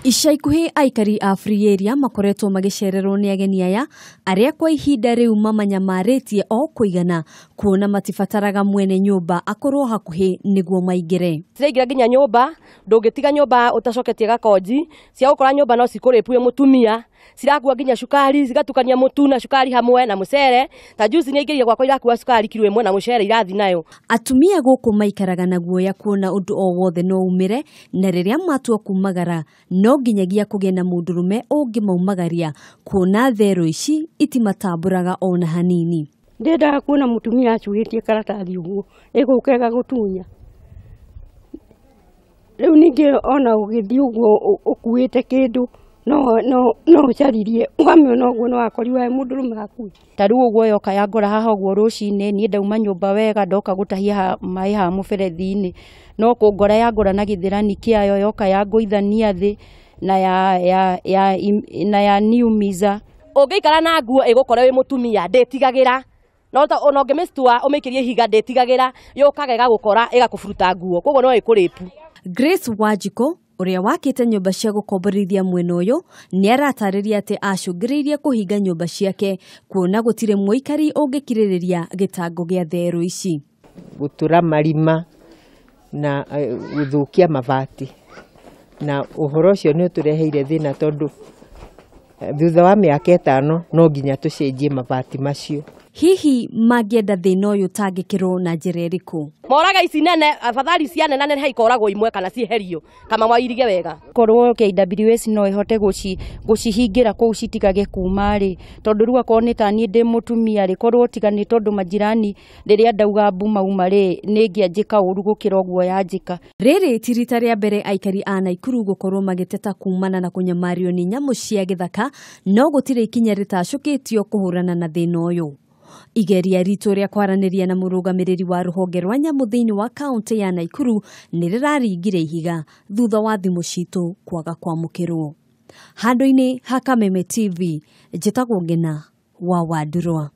Ica ikuhĩ aikari a Area makoretwo magicererwo nĩ ageni aya aria kwa ihinda riu mamanyamarĩtie o kuigana kuona matibataraga mwene nyumba akorwo hakuhĩ niguo maingire. Tiraingira nginya nyumba ndungitiga nyumba utacoketie gakonji cia gukora nyumba no cikuripuye mutumia cirakua nginya cukari zigatukania mutu na cukari hamwe na mucere ta juice ni ingiriye gwakwa irakua cukari kilo imwe na mucere irathi nayo. Atumia guku maikaraga na guoya kuona undu o wothe no umire na riria matua kumagara no kinyagia kuge na mundurume ungimaumagaria kuona theru ici itimatamburaga ona hanini. Ndenda kuona mutumia acuhitie karatathi uguo igukega gutunya. Riu ningi ona ugithi uguo ukuite kindu no ucaririe wamiona uguo no akoriwa mundurume akui. Taru uguo yoka yangora haha uguo rucine ni ndauma nyumba wega ndoka gutahia mai ha muberethi-ini no kungora yangora na githirani kiayo yoka yanguithania thi na ya niumiza. Ungiikara na nguo igukora wi mutumia ndetigagira no ta ona ungimistua umikirie higa ndetigagira yokaga igagukora igakufuruta nguo koguo no ikuripu. Grace Wajiko uria wakite nyumba cia gukomborithia mwena uyu ni aratariria ati acungiririe kuhinga nyumba ciake kuona gutire muikari ungikiririria gitango gia theru ici. Gutura marima na guthukia mabati na uhoro ucio ni utureheire thina tondu thutha wa miaka 5 no nginya tucenjie mabati macio. Hihi magienda thina uyu tangikirwo na njira iriku? Moraga ici nene afadhali cia nene nene haikoragwo imwe kana cieherio kama mwairige wega. Korwo KWS no ihote gucihingira kou citigage kuma ri tondu ruga korwo ta ni ndi mutumia ri korwo tigani tondu majirani riria ndauga mbuma uma ri ningianjika uru gukira guo yanjika. Riri tirita ria mbere aikari a Nakuru gukorwo magiteta kuumana na kunyamario ni nyamu cia githaka no gutire ikinya ritacukitio kuhurana na thina uyu. Igeria ritu ria kwaraniria na murugamiriri wa ruhonge rwa nyamu thiini wa kaunti ya Nakuru niriraringire ihiga thutha wa thimu citu kwaga kwamukirwo. Handu-ini ha Kameme TV njitagwo Ngina wa Wandurwa.